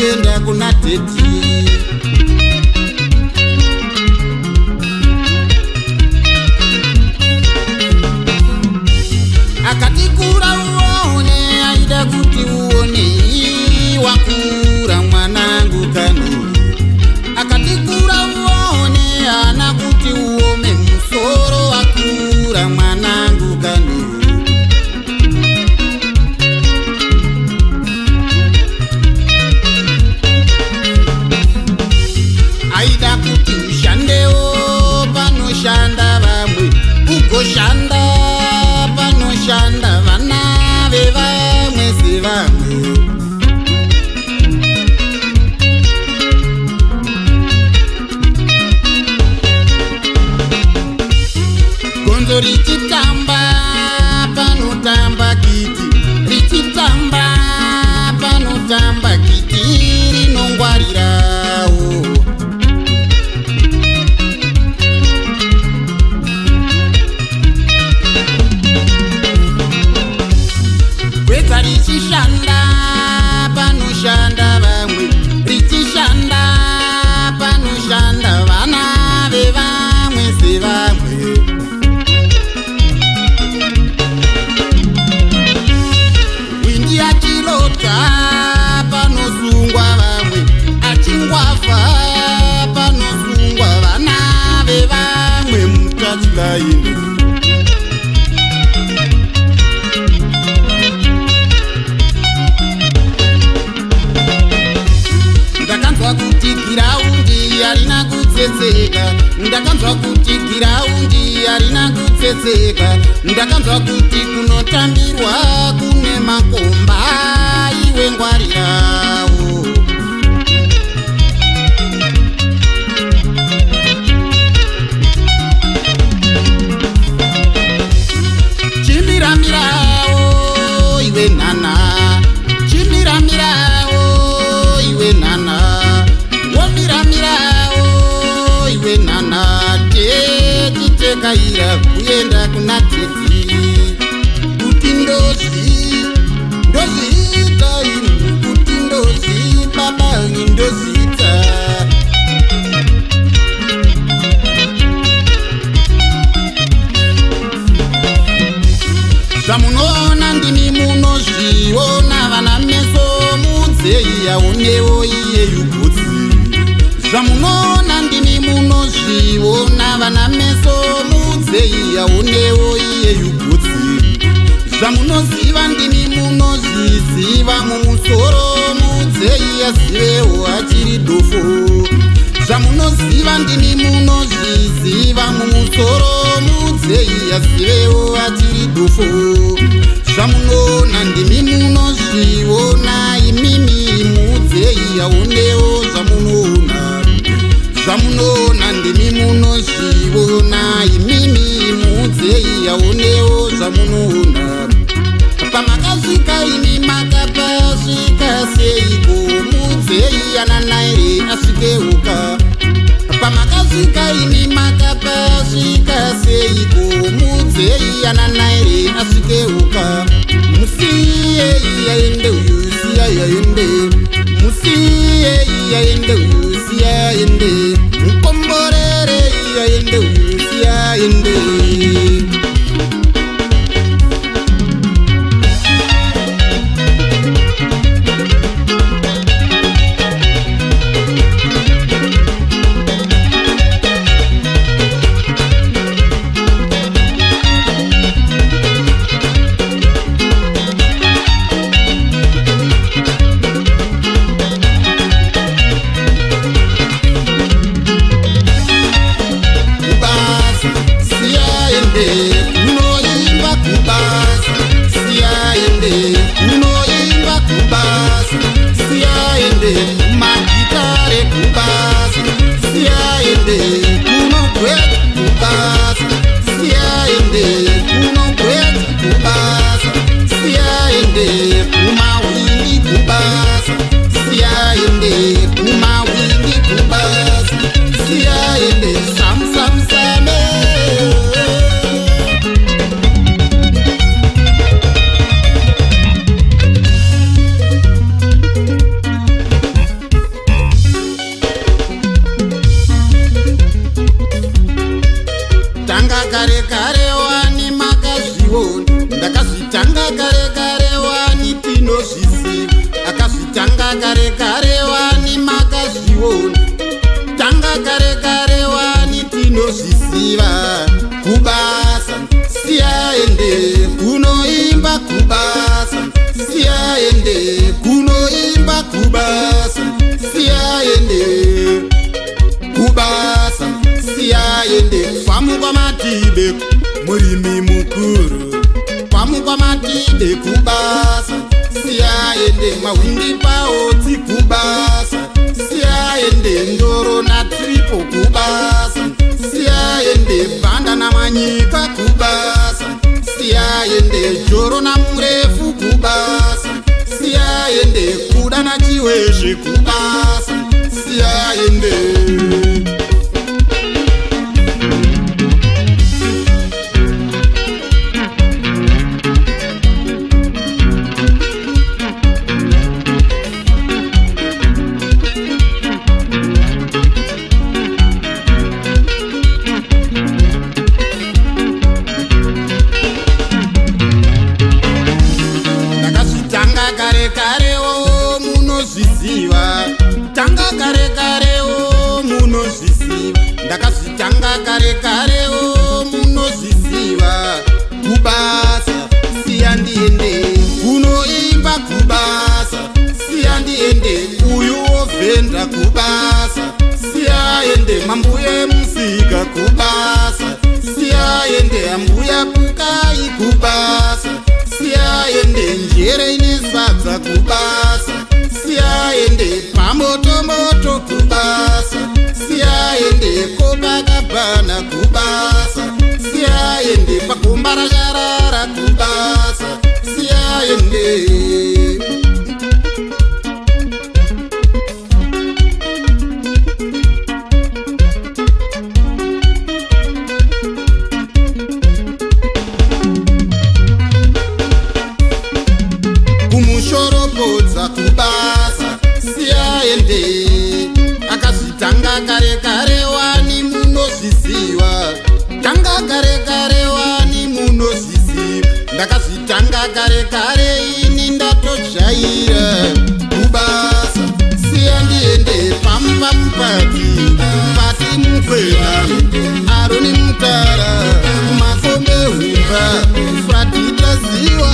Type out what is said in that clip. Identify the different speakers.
Speaker 1: kuenda kuna teti. Akati kura uone, aida kuti uone, wakura mwanangu kani. Akati kura uone, ana kuti uome, musoro wakura mwanangu kani. Aida kuti ushandeo, panoshanda vamwe, ugoshanda panoshanda vana vevamwe sevamwe. Gonzo richitamba panotamba kiti, richitamba panotamba kiti, rinongwarirawo. Kweta richishanda panoshanda vamwe, richishanda panoshanda vana vevamwe sevamwe. Windi achilota panosungwa vamwe, achingwafa panosungwa vana vevamwe mukati laini. Ndakanzwa kuti giraundi harina kutsetseka, ndakanzwa kuti giraundi harina kutsetseka, ndakanzwa kuti kunotambirwa kune makomba, iwe ngwarirawo. Chimiramirawo iwe nana, chimiramirawo iwe nana, womiramirawo iwe nana, techitekaira kuenda kuna teti. Kuti ndozita inu, kuti ndozi baba ndozita. Zvamunoona ndimi munozviona, vana meso mudzei aonewo iye yugotsi. Zvamunoona ndimi munozviona, vana meso mudzei aonewo iye yugotsi. Zvamunoziva ndimi munozviziva, mumusoro mudzei azivewo achiri dofo. Zvamunoziva ndimi munozviziva, mumusoro mudzei azivewo achiri dofo. Zvamunoona ndimi munozviona, imimi mudzei aonewo zvamunoona. Zvamunoona ndimi munozviona, imimi mudzei aonewo zvamunoona. Pamakasvika imi makapasvika seiko, mudzei ananaire asvikeuka. Pamakasvika imi makapasvika seiko, mudzei ananaire asvikeuka. Musiye yaende uyu siyaende, musiye yaende uyu siyaende, mukomborere yaende uyu siyaende. siyaende pamukwa matibe murimi mukuru pamukwa matibe kubasa siyaende mawindi paotsi kubasa siyaende ndoro na tripo kubasa siyaende bhanda na manyika kubasa siyaende joro na murefu kubasa siyaende kuda na chiwezve kubasa siyaende kare karewo munozviziva tanga kare karewo munozviziva ndakazvitanga kare karewo munozviziva kubasa siyandiende unoimba kubasa siyandiende uyu wovhenda kubasa siyaende mambuye musika kubasa siyaende ambuya kukai kubasa siyaende njere ine sadza kubasa siyaende pamotomoto kubasa siyaende kopakabhana kubasa siyaende pagomba rasharara kubasa siyaende kumushorobodza kubasa siyaende akazvitanga kare kare wani munozviziva tanga kare kare wani munozviziva ndakazvitanga kare kare ini ndatodzvaira kubasa siyandiende pamupati pati mukwena aroni mutara kumafombe humba fratitaziwa